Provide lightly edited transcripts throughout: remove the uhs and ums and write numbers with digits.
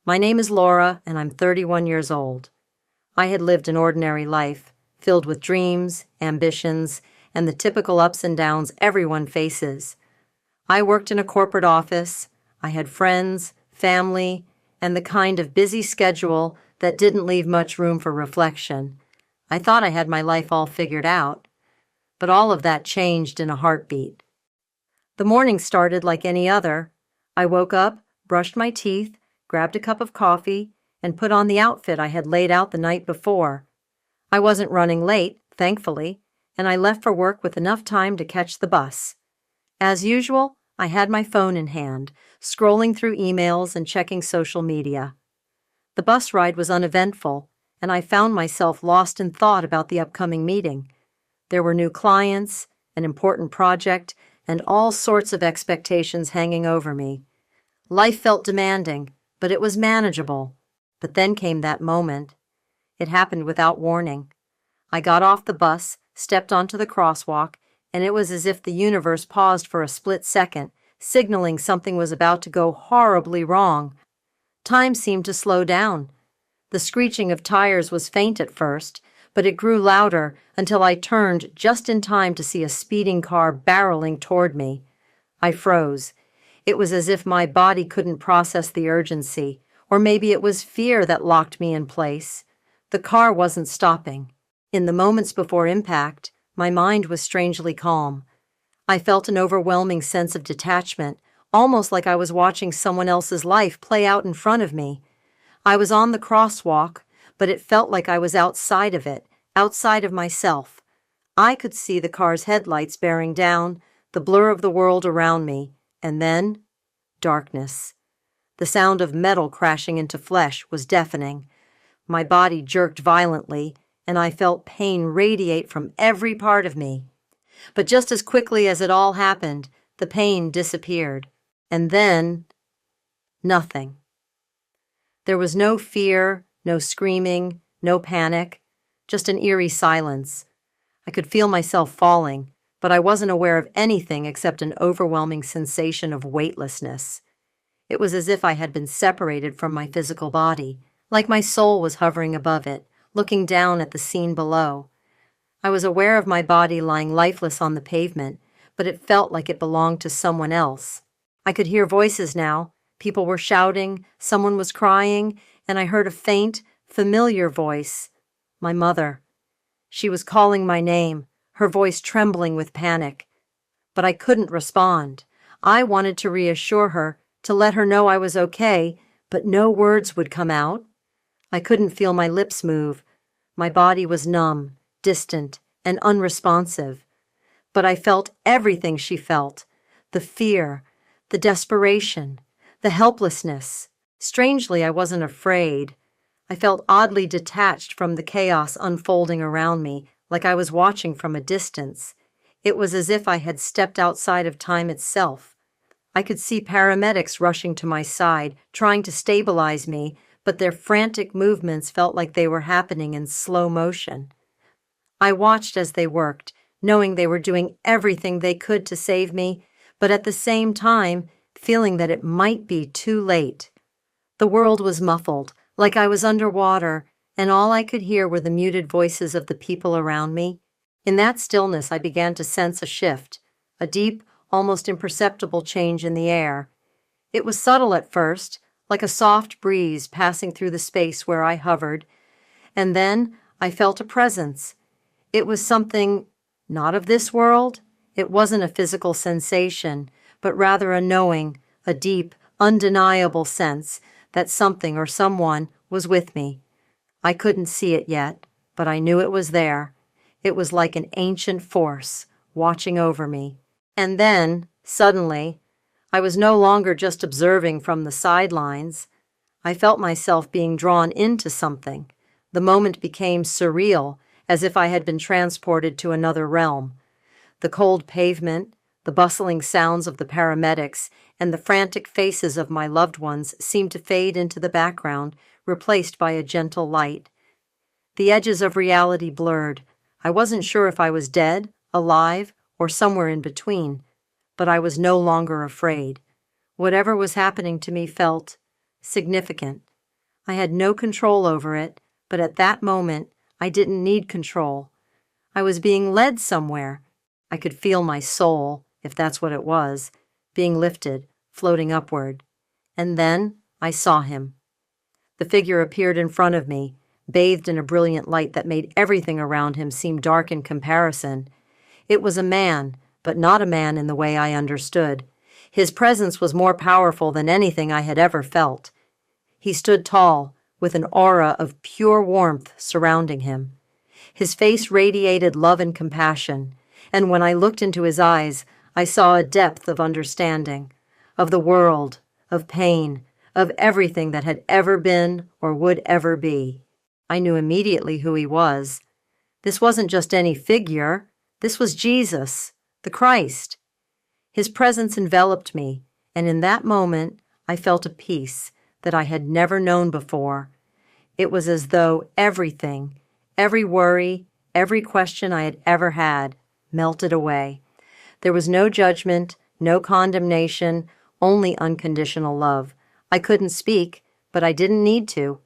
My name is Laura, and I'm 31 years old. I had lived an ordinary life, filled with dreams, ambitions, and the typical ups and downs everyone faces. I worked in a corporate office. I had friends, family, and the kind of busy schedule that didn't leave much room for reflection. I thought I had my life all figured out, but all of that changed in a heartbeat. The morning started like any other. I woke up, brushed my teeth, grabbed a cup of coffee, and put on the outfit I had laid out the night before. I wasn't running late, thankfully, and I left for work with enough time to catch the bus. As usual, I had my phone in hand, scrolling through emails and checking social media. The bus ride was uneventful, and I found myself lost in thought about the upcoming meeting. There were new clients, an important project, and all sorts of expectations hanging over me. Life felt demanding, but it was manageable. But then came that moment. It happened without warning. I got off the bus, stepped onto the crosswalk, and it was as if the universe paused for a split second, signaling something was about to go horribly wrong. Time seemed to slow down. The screeching of tires was faint at first, but it grew louder until I turned just in time to see a speeding car barreling toward me. I froze. It was as if my body couldn't process the urgency, or maybe it was fear that locked me in place. The car wasn't stopping. In the moments before impact, my mind was strangely calm. I felt an overwhelming sense of detachment, almost like I was watching someone else's life play out in front of me. I was on the crosswalk, but it felt like I was outside of it, outside of myself. I could see the car's headlights bearing down, the blur of the world around me, and then darkness. The sound of metal crashing into flesh was deafening. My body jerked violently, and I felt pain radiate from every part of me. But just as quickly as it all happened, the pain disappeared. And then, nothing. There was no fear, no screaming, no panic, just an eerie silence. I could feel myself falling, but I wasn't aware of anything except an overwhelming sensation of weightlessness. It was as if I had been separated from my physical body, like my soul was hovering above it, looking down at the scene below. I was aware of my body lying lifeless on the pavement, but it felt like it belonged to someone else. I could hear voices now. People were shouting, someone was crying, and I heard a faint, familiar voice. My mother. She was calling my name, her voice trembling with panic. But I couldn't respond. I wanted to reassure her, to let her know I was okay, but no words would come out. I couldn't feel my lips move. My body was numb, distant, and unresponsive. But I felt everything she felt, the fear, the desperation, the helplessness. Strangely, I wasn't afraid. I felt oddly detached from the chaos unfolding around me, like I was watching from a distance. It was as if I had stepped outside of time itself. I could see paramedics rushing to my side, trying to stabilize me, but their frantic movements felt like they were happening in slow motion. I watched as they worked, knowing they were doing everything they could to save me, but at the same time, feeling that it might be too late. The world was muffled, like I was underwater, and all I could hear were the muted voices of the people around me. In that stillness, I began to sense a shift, a deep, almost imperceptible change in the air. It was subtle at first, like a soft breeze passing through the space where I hovered, and then I felt a presence. It was something not of this world. It wasn't a physical sensation, but rather a knowing, a deep, undeniable sense that something or someone was with me. I couldn't see it yet, but I knew it was there. It was like an ancient force watching over me. And then, suddenly, I was no longer just observing from the sidelines. I felt myself being drawn into something. The moment became surreal, as if I had been transported to another realm. The cold pavement, the bustling sounds of the paramedics, and the frantic faces of my loved ones seemed to fade into the background, replaced by a gentle light. The edges of reality blurred. I wasn't sure if I was dead, alive, or somewhere in between, but I was no longer afraid. Whatever was happening to me felt significant. I had no control over it, but at that moment, I didn't need control. I was being led somewhere. I could feel my soul, if that's what it was, being lifted, floating upward. And then I saw him. The figure appeared in front of me, bathed in a brilliant light that made everything around him seem dark in comparison. It was a man, but not a man in the way I understood. His presence was more powerful than anything I had ever felt. He stood tall, with an aura of pure warmth surrounding him. His face radiated love and compassion, and when I looked into his eyes, I saw a depth of understanding, of the world, of pain, of everything that had ever been or would ever be. I knew immediately who he was. This wasn't just any figure. This was Jesus, the Christ. His presence enveloped me, and in that moment, I felt a peace that I had never known before. It was as though everything, every worry, every question I had ever had, melted away. There was no judgment, no condemnation, only unconditional love. I couldn't speak, but I didn't need to.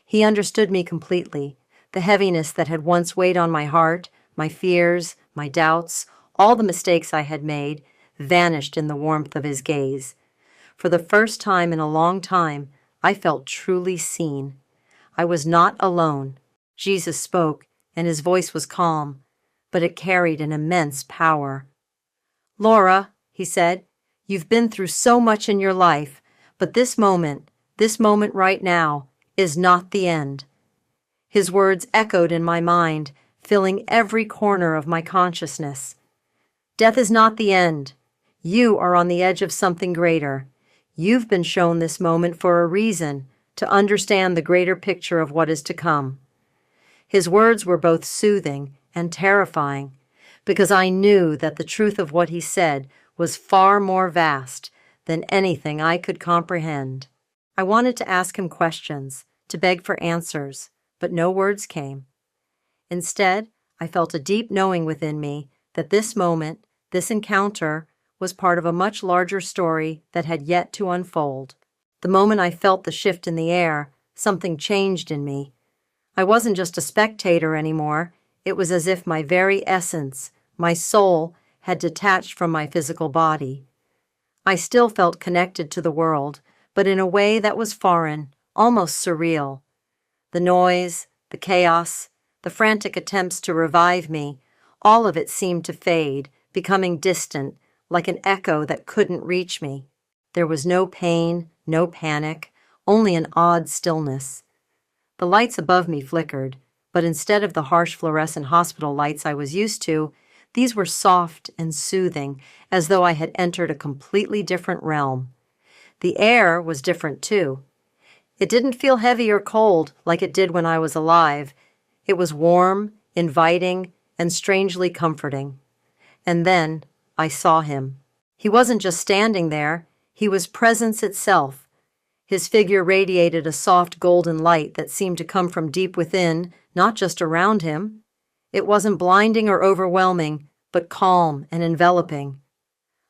He understood me completely. The heaviness that had once weighed on my heart, my fears, my doubts, all the mistakes I had made, vanished in the warmth of his gaze. For the first time in a long time, I felt truly seen. I was not alone. Jesus spoke, and his voice was calm, but it carried an immense power. "Laura," he said, "you've been through so much in your life, but this moment right now, is not the end." His words echoed in my mind, filling every corner of my consciousness. Death is not the end. You are on the edge of something greater. You've been shown this moment for a reason, to understand the greater picture of what is to come. His words were both soothing and terrifying, because I knew that the truth of what he said was far more vast than anything I could comprehend. I wanted to ask him questions, to beg for answers, but no words came. Instead, I felt a deep knowing within me that this moment, this encounter, was part of a much larger story that had yet to unfold. The moment I felt the shift in the air, something changed in me. I wasn't just a spectator anymore. It was as if my very essence, my soul, had detached from my physical body. I still felt connected to the world, but in a way that was foreign, almost surreal. The noise, the chaos, the frantic attempts to revive me, all of it seemed to fade, becoming distant, like an echo that couldn't reach me. There was no pain, no panic, only an odd stillness. The lights above me flickered, but instead of the harsh fluorescent hospital lights I was used to, these were soft and soothing, as though I had entered a completely different realm. The air was different too. It didn't feel heavy or cold like it did when I was alive. It was warm, inviting, and strangely comforting. And then I saw him. He wasn't just standing there. He was presence itself. His figure radiated a soft golden light that seemed to come from deep within, not just around him. It wasn't blinding or overwhelming, but calm and enveloping.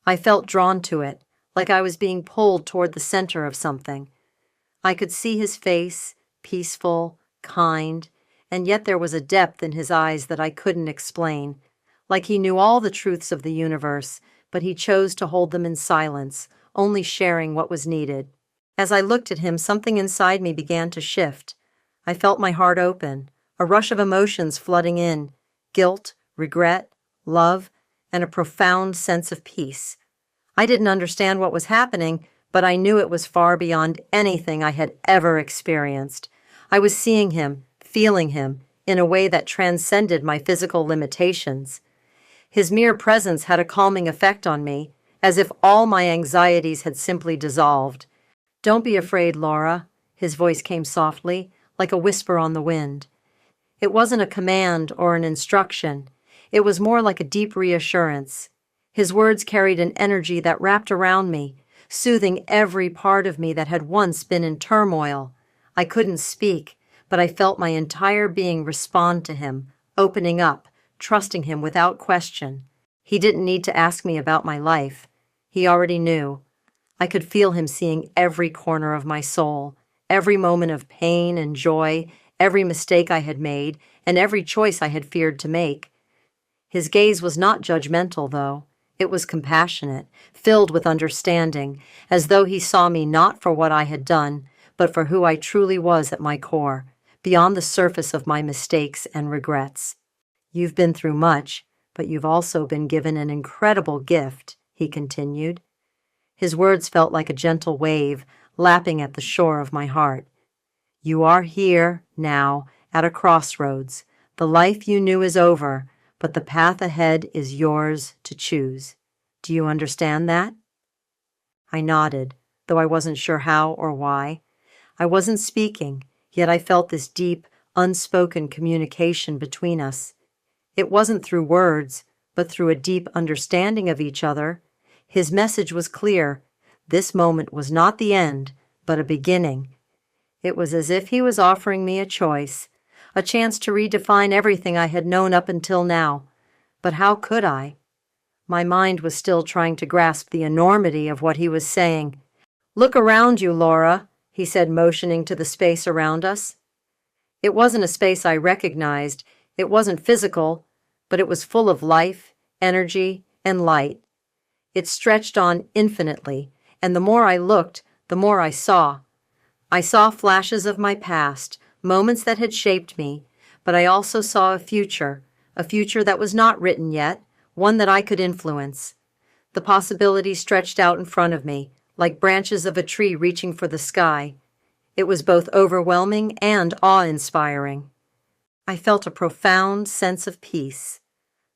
I felt drawn to it, like I was being pulled toward the center of something. I could see his face, peaceful, kind, and yet there was a depth in his eyes that I couldn't explain, like he knew all the truths of the universe, but he chose to hold them in silence, only sharing what was needed. As I looked at him, something inside me began to shift. I felt my heart open, a rush of emotions flooding in, guilt, regret, love, and a profound sense of peace. I didn't understand what was happening, but I knew it was far beyond anything I had ever experienced. I was seeing him, feeling him, in a way that transcended my physical limitations. His mere presence had a calming effect on me, as if all my anxieties had simply dissolved. "Don't be afraid, Laura," his voice came softly, like a whisper on the wind. It wasn't a command or an instruction. It was more like a deep reassurance. His words carried an energy that wrapped around me, soothing every part of me that had once been in turmoil. I couldn't speak, but I felt my entire being respond to him, opening up, trusting him without question. He didn't need to ask me about my life. He already knew. I could feel him seeing every corner of my soul, every moment of pain and joy, every mistake I had made, and every choice I had feared to make. His gaze was not judgmental, though. It was compassionate, filled with understanding, as though he saw me not for what I had done, but for who I truly was at my core, beyond the surface of my mistakes and regrets. "You've been through much, but you've also been given an incredible gift," he continued. His words felt like a gentle wave lapping at the shore of my heart. "You are here, now, at a crossroads. The life you knew is over, but the path ahead is yours to choose. Do you understand that?" I nodded, though I wasn't sure how or why. I wasn't speaking, yet I felt this deep, unspoken communication between us. It wasn't through words, but through a deep understanding of each other. His message was clear. This moment was not the end, but a beginning. It was as if he was offering me a choice, a chance to redefine everything I had known up until now. But how could I? My mind was still trying to grasp the enormity of what he was saying. "Look around you, Laura," he said, motioning to the space around us. It wasn't a space I recognized. It wasn't physical, but it was full of life, energy, and light. It stretched on infinitely, and the more I looked, the more I saw. I saw flashes of my past, moments that had shaped me, but I also saw a future that was not written yet, one that I could influence. The possibilities stretched out in front of me, like branches of a tree reaching for the sky. It was both overwhelming and awe-inspiring. I felt a profound sense of peace.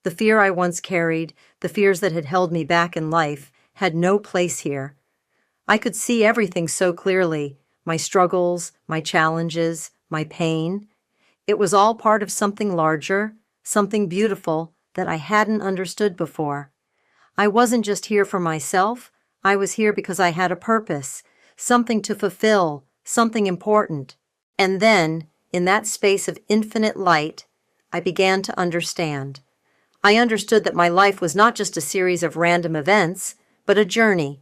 The fear I once carried, the fears that had held me back in life, had no place here. I could see everything so clearly, my struggles, my challenges, my pain. It was all part of something larger, something beautiful that I hadn't understood before. I wasn't just here for myself, I was here because I had a purpose, something to fulfill, something important. And then, in that space of infinite light, I began to understand. I understood that my life was not just a series of random events, but a journey.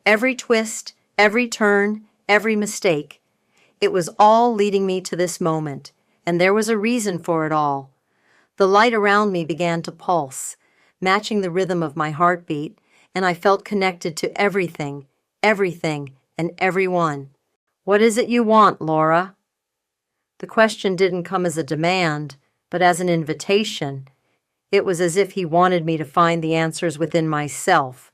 Every twist, every turn, every mistake. It was all leading me to this moment, and there was a reason for it all. The light around me began to pulse, matching the rhythm of my heartbeat, and I felt connected to everything, and everyone. "What is it you want, Laura?" The question didn't come as a demand, but as an invitation. It was as if he wanted me to find the answers within myself.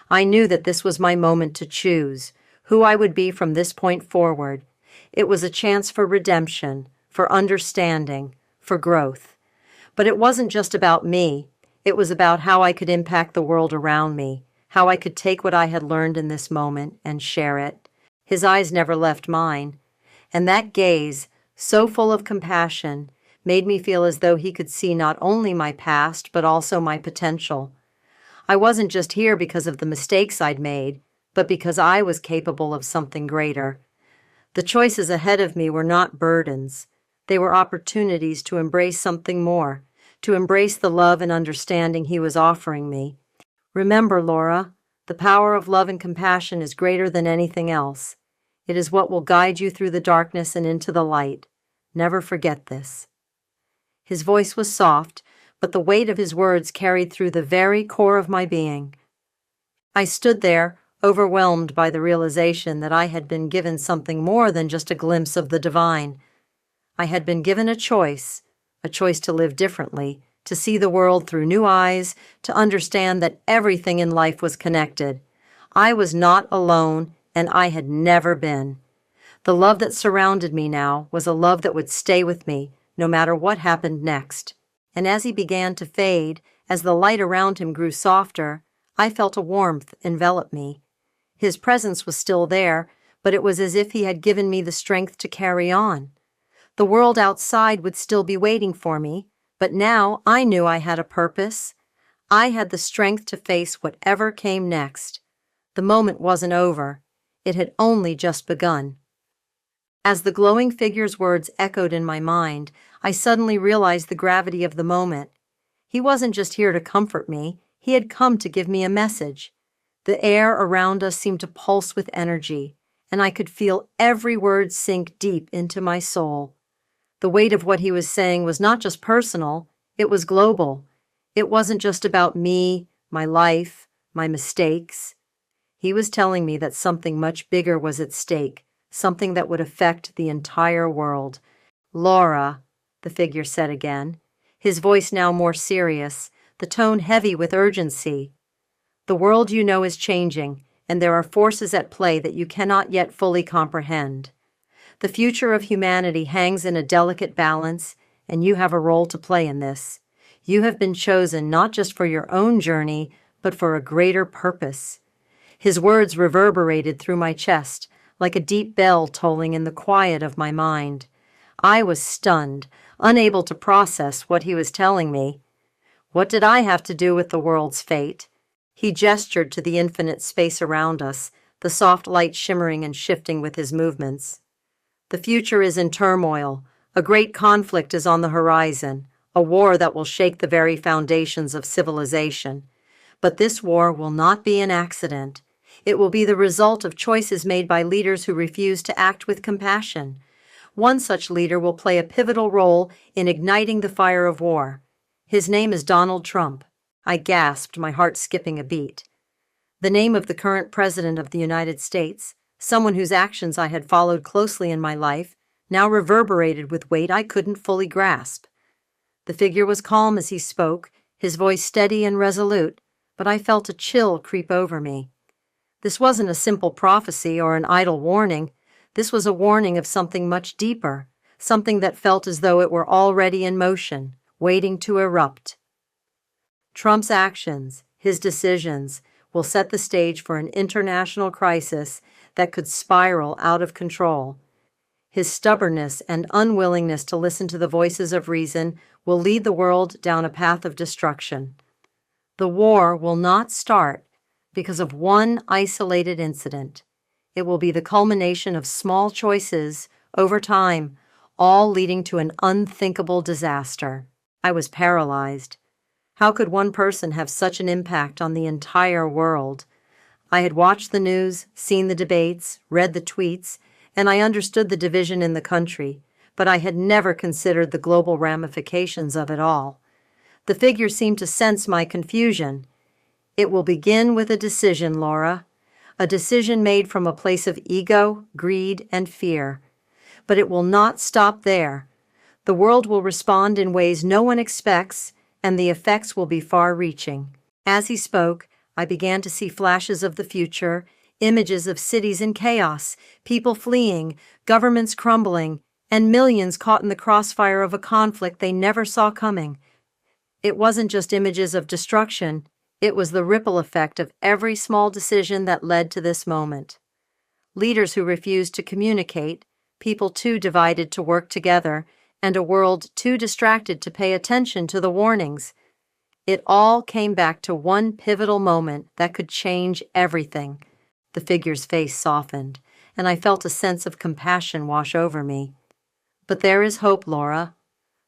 I knew that this was my moment to choose, who I would be from this point forward. It was a chance for redemption, for understanding, for growth. But it wasn't just about me. It was about how I could impact the world around me, how I could take what I had learned in this moment and share it. His eyes never left mine, and that gaze, so full of compassion, made me feel as though he could see not only my past, but also my potential. I wasn't just here because of the mistakes I'd made, but because I was capable of something greater. The choices ahead of me were not burdens. They were opportunities to embrace something more, to embrace the love and understanding he was offering me. Remember, Laura, the power of love and compassion is greater than anything else. It is what will guide you through the darkness and into the light. Never forget this. His voice was soft, but the weight of his words carried through the very core of my being. I stood there, overwhelmed by the realization that I had been given something more than just a glimpse of the divine. I had been given a choice to live differently, to see the world through new eyes, to understand that everything in life was connected. I was not alone, and I had never been. The love that surrounded me now was a love that would stay with me, no matter what happened next. And as he began to fade, as the light around him grew softer, I felt a warmth envelop me. His presence was still there, but it was as if he had given me the strength to carry on. The world outside would still be waiting for me, but now I knew I had a purpose. I had the strength to face whatever came next. The moment wasn't over. It had only just begun. As the glowing figure's words echoed in my mind, I suddenly realized the gravity of the moment. He wasn't just here to comfort me, he had come to give me a message. The air around us seemed to pulse with energy, and I could feel every word sink deep into my soul. The weight of what he was saying was not just personal, it was global. It wasn't just about me, my life, my mistakes. He was telling me that something much bigger was at stake, something that would affect the entire world. "Laura," the figure said again, his voice now more serious, the tone heavy with urgency. "The world you know is changing, and there are forces at play that you cannot yet fully comprehend. The future of humanity hangs in a delicate balance, and you have a role to play in this. You have been chosen not just for your own journey, but for a greater purpose." His words reverberated through my chest, like a deep bell tolling in the quiet of my mind. I was stunned, unable to process what he was telling me. What did I have to do with the world's fate? He gestured to the infinite space around us, the soft light shimmering and shifting with his movements. "The future is in turmoil. A great conflict is on the horizon, a war that will shake the very foundations of civilization. But this war will not be an accident. It will be the result of choices made by leaders who refuse to act with compassion. One such leader will play a pivotal role in igniting the fire of war. His name is Donald Trump." I gasped, my heart skipping a beat. The name of the current president of the United States, someone whose actions I had followed closely in my life, now reverberated with weight I couldn't fully grasp. The figure was calm as he spoke, his voice steady and resolute, but I felt a chill creep over me. This wasn't a simple prophecy or an idle warning. This was a warning of something much deeper, something that felt as though it were already in motion, waiting to erupt. Trump's actions, his decisions, will set the stage for an international crisis that could spiral out of control. His stubbornness and unwillingness to listen to the voices of reason will lead the world down a path of destruction. The war will not start because of one isolated incident. It will be the culmination of small choices over time, all leading to an unthinkable disaster. I was paralyzed. How could one person have such an impact on the entire world? I had watched the news, seen the debates, read the tweets, and I understood the division in the country, but I had never considered the global ramifications of it all. The figure seemed to sense my confusion. "It will begin with a decision, Laura. A decision made from a place of ego, greed, and fear. But it will not stop there. The world will respond in ways no one expects, and the effects will be far-reaching." As he spoke, I began to see flashes of the future, images of cities in chaos, people fleeing, governments crumbling, and millions caught in the crossfire of a conflict they never saw coming. It wasn't just images of destruction, it was the ripple effect of every small decision that led to this moment. Leaders who refused to communicate, people too divided to work together, and a world too distracted to pay attention to the warnings. It all came back to one pivotal moment that could change everything. The figure's face softened, and I felt a sense of compassion wash over me. "But there is hope, Laura.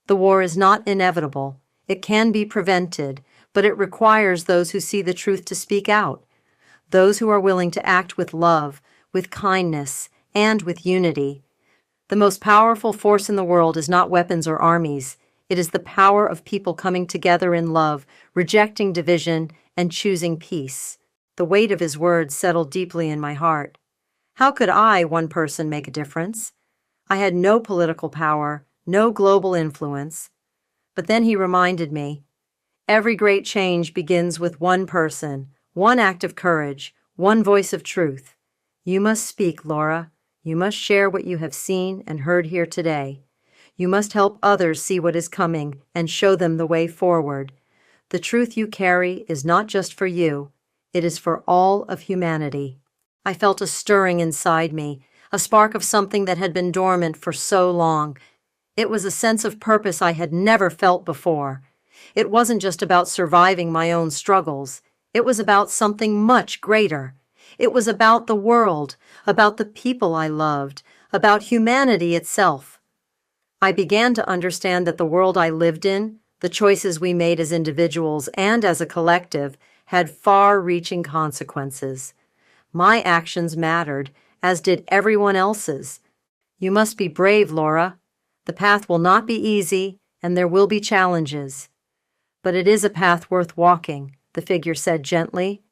The war is not inevitable. It can be prevented, but it requires those who see the truth to speak out, those who are willing to act with love, with kindness, and with unity. The most powerful force in the world is not weapons or armies. It is the power of people coming together in love, rejecting division, and choosing peace." The weight of his words settled deeply in my heart. How could I, one person, make a difference? I had no political power, no global influence. But then he reminded me, every great change begins with one person, one act of courage, one voice of truth. You must speak, Laura. You must share what you have seen and heard here today. You must help others see what is coming and show them the way forward. The truth you carry is not just for you, it is for all of humanity. I felt a stirring inside me, a spark of something that had been dormant for so long. It was a sense of purpose I had never felt before. It wasn't just about surviving my own struggles. It was about something much greater. It was about the world, about the people I loved, about humanity itself. I began to understand that the world I lived in, the choices we made as individuals and as a collective, had far-reaching consequences. My actions mattered, as did everyone else's. You must be brave, Laura. The path will not be easy, and there will be challenges. But it is a path worth walking, the figure said gently.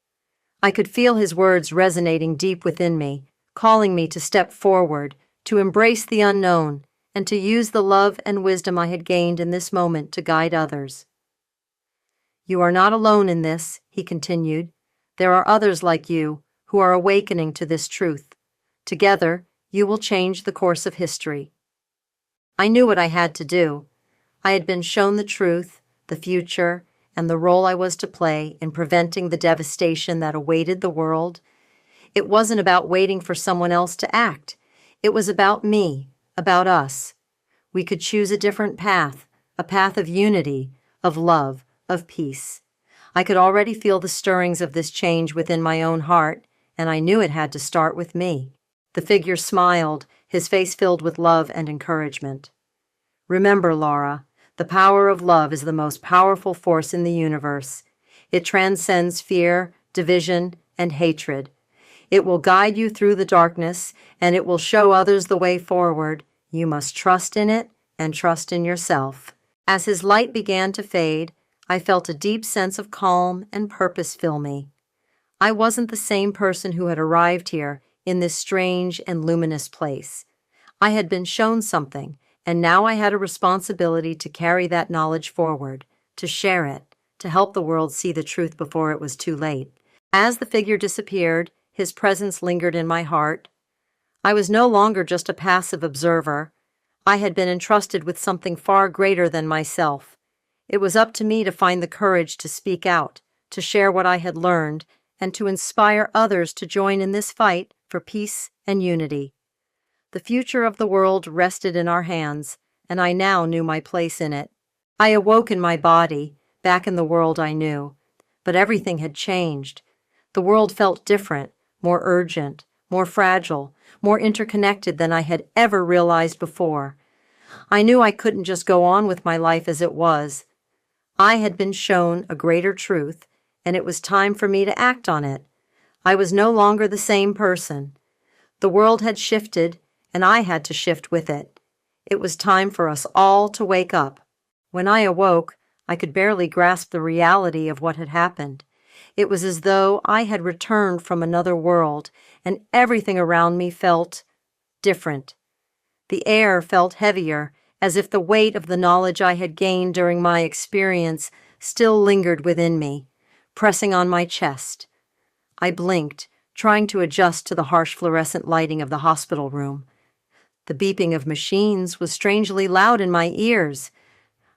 I could feel his words resonating deep within me, calling me to step forward, to embrace the unknown, and to use the love and wisdom I had gained in this moment to guide others. You are not alone in this, he continued. There are others like you who are awakening to this truth. Together, you will change the course of history. I knew what I had to do. I had been shown the truth, the future, and the role I was to play in preventing the devastation that awaited the world. It wasn't about waiting for someone else to act. It was about me, about us. We could choose a different path, a path of unity, of love, of peace. I could already feel the stirrings of this change within my own heart, and I knew it had to start with me. The figure smiled, his face filled with love and encouragement. Remember, Laura, the power of love is the most powerful force in the universe. It transcends fear, division, and hatred. It will guide you through the darkness, and it will show others the way forward. You must trust in it and trust in yourself. As his light began to fade, I felt a deep sense of calm and purpose fill me. I wasn't the same person who had arrived here in this strange and luminous place. I had been shown something, and now I had a responsibility to carry that knowledge forward, to share it, to help the world see the truth before it was too late. As the figure disappeared, his presence lingered in my heart. I was no longer just a passive observer. I had been entrusted with something far greater than myself. It was up to me to find the courage to speak out, to share what I had learned, and to inspire others to join in this fight for peace and unity. The future of the world rested in our hands, and I now knew my place in it. I awoke in my body, back in the world I knew. But everything had changed. The world felt different, more urgent, more fragile, more interconnected than I had ever realized before. I knew I couldn't just go on with my life as it was. I had been shown a greater truth, and it was time for me to act on it. I was no longer the same person. The world had shifted, and I had to shift with it. It was time for us all to wake up. When I awoke, I could barely grasp the reality of what had happened. It was as though I had returned from another world, and everything around me felt different. The air felt heavier, as if the weight of the knowledge I had gained during my experience still lingered within me, pressing on my chest. I blinked, trying to adjust to the harsh fluorescent lighting of the hospital room. The beeping of machines was strangely loud in my ears.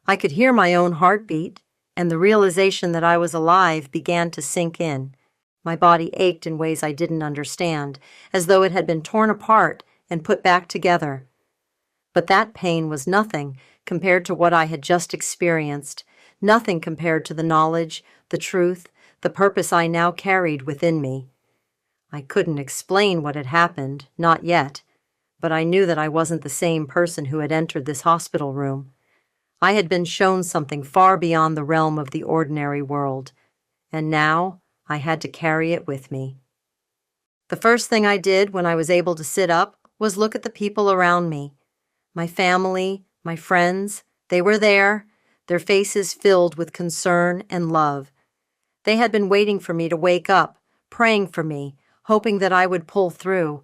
I could hear my own heartbeat, and the realization that I was alive began to sink in. My body ached in ways I didn't understand, as though it had been torn apart and put back together. But that pain was nothing compared to what I had just experienced, nothing compared to the knowledge, the truth, the purpose I now carried within me. I couldn't explain what had happened, not yet, but I knew that I wasn't the same person who had entered this hospital room. I had been shown something far beyond the realm of the ordinary world, and now I had to carry it with me. The first thing I did when I was able to sit up was look at the people around me. My family, my friends, they were there, their faces filled with concern and love. They had been waiting for me to wake up, praying for me, hoping that I would pull through.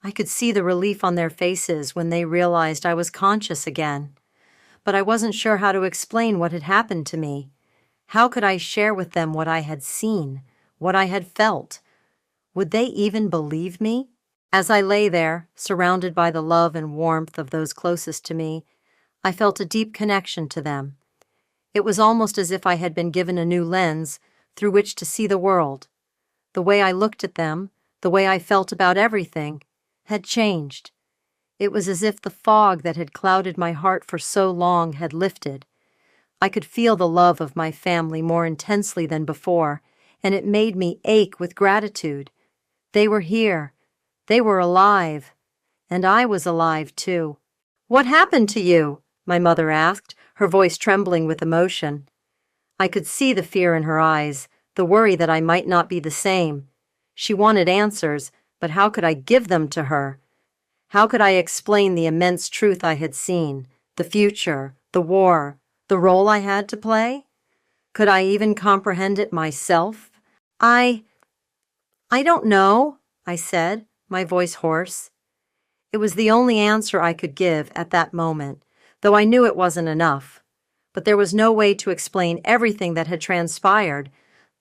I could see the relief on their faces when they realized I was conscious again. But I wasn't sure how to explain what had happened to me. How could I share with them what I had seen, what I had felt? Would they even believe me? As I lay there, surrounded by the love and warmth of those closest to me, I felt a deep connection to them. It was almost as if I had been given a new lens through which to see the world. The way I looked at them, the way I felt about everything, had changed. It was as if the fog that had clouded my heart for so long had lifted. I could feel the love of my family more intensely than before, and it made me ache with gratitude. They were here. They were alive. And I was alive, too. "What happened to you?" my mother asked, her voice trembling with emotion. I could see the fear in her eyes, the worry that I might not be the same. She wanted answers, But how could I give them to her? How could I explain the immense truth I had seen, the future, the war, the role I had to play? Could I even comprehend it myself? I don't know, I said, my voice hoarse. It was the only answer I could give at that moment, though I knew it wasn't enough. But there was no way to explain everything that had transpired.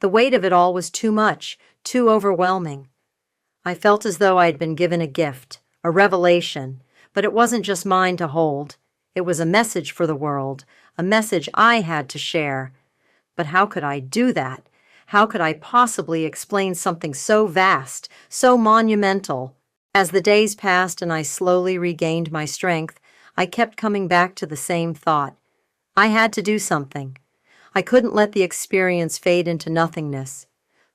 The weight of it all was too much, too overwhelming. I felt as though I had been given a gift, a revelation, but it wasn't just mine to hold. It was a message for the world, a message I had to share. But how could I do that? How could I possibly explain something so vast, so monumental? As the days passed and I slowly regained my strength, I kept coming back to the same thought. I had to do something. I couldn't let the experience fade into nothingness.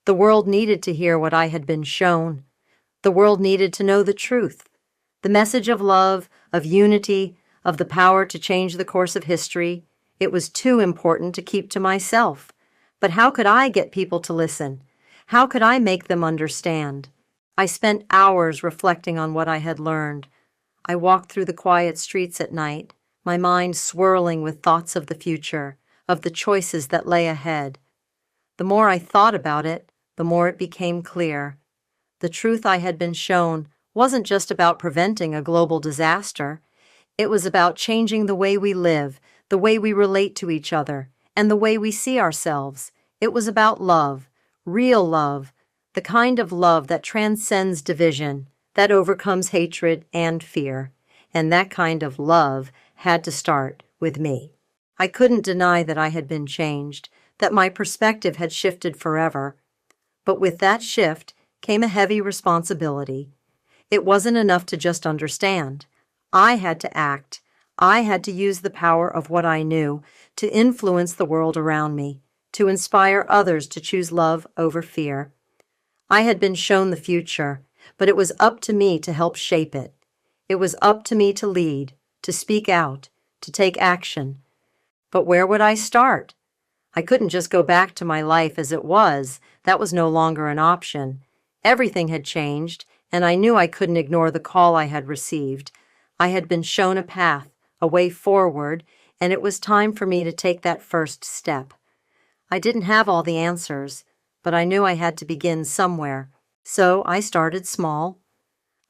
The world needed to hear what I had been shown. The world needed to know the truth. The message of love, of unity, of the power to change the course of history. It was too important to keep to myself. But how could I get people to listen? How could I make them understand? I spent hours reflecting on what I had learned. I walked through the quiet streets at night, my mind swirling with thoughts of the future, of the choices that lay ahead. The more I thought about it, the more it became clear. The truth I had been shown wasn't just about preventing a global disaster. It was about changing the way we live, the way we relate to each other, and the way we see ourselves. It was about love, real love, the kind of love that transcends division, that overcomes hatred and fear. And that kind of love had to start with me. I couldn't deny that I had been changed, that my perspective had shifted forever. But with that shift came a heavy responsibility. It wasn't enough to just understand. I had to act. I had to use the power of what I knew to influence the world around me, to inspire others to choose love over fear. I had been shown the future, but it was up to me to help shape it. It was up to me to lead, to speak out, to take action. But where would I start? I couldn't just go back to my life as it was. That was no longer an option. Everything had changed, and I knew I couldn't ignore the call I had received. I had been shown a path, a way forward, and it was time for me to take that first step. I didn't have all the answers, but I knew I had to begin somewhere. So I started small.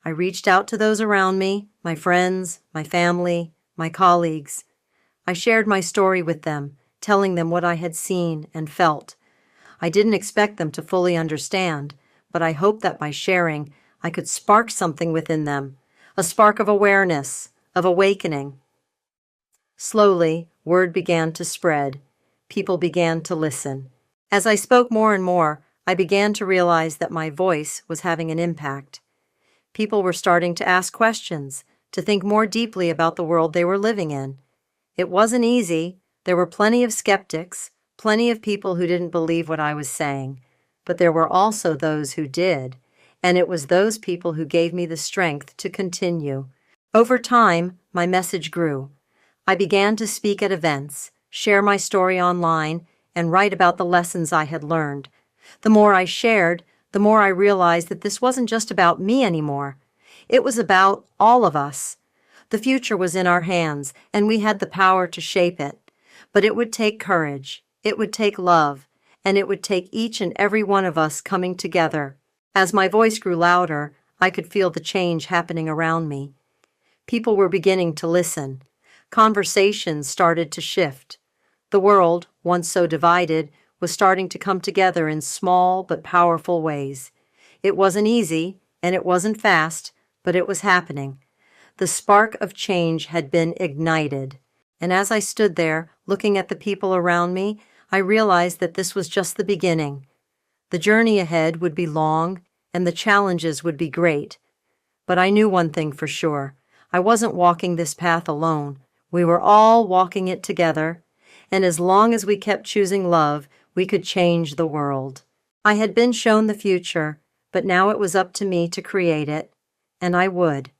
I reached out to those around me, my friends, my family, my colleagues. I shared my story with them, telling them what I had seen and felt. I didn't expect them to fully understand, but I hoped that by sharing, I could spark something within them, a spark of awareness, of awakening. Slowly, word began to spread. People began to listen. As I spoke more and more, I began to realize that my voice was having an impact. People were starting to ask questions, to think more deeply about the world they were living in. It wasn't easy. There were plenty of skeptics, plenty of people who didn't believe what I was saying. But there were also those who did, and it was those people who gave me the strength to continue. Over time, my message grew. I began to speak at events, share my story online, and write about the lessons I had learned. The more I shared, the more I realized that this wasn't just about me anymore. It was about all of us. The future was in our hands, and we had the power to shape it. But it would take courage, it would take love, and it would take each and every one of us coming together. As my voice grew louder, I could feel the change happening around me. People were beginning to listen. Conversations started to shift. The world, once so divided, was starting to come together in small but powerful ways. It wasn't easy, and it wasn't fast, but it was happening. The spark of change had been ignited. And as I stood there, looking at the people around me, I realized that this was just the beginning. The journey ahead would be long, and the challenges would be great. But I knew one thing for sure. I wasn't walking this path alone. We were all walking it together. And as long as we kept choosing love, we could change the world. I had been shown the future, but now it was up to me to create it. And I would.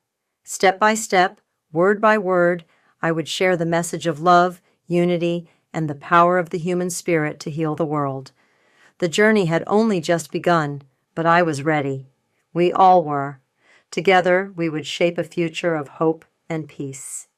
Step by step, word by word, I would share the message of love, unity, and the power of the human spirit to heal the world. The journey had only just begun, but I was ready. We all were. Together, we would shape a future of hope and peace.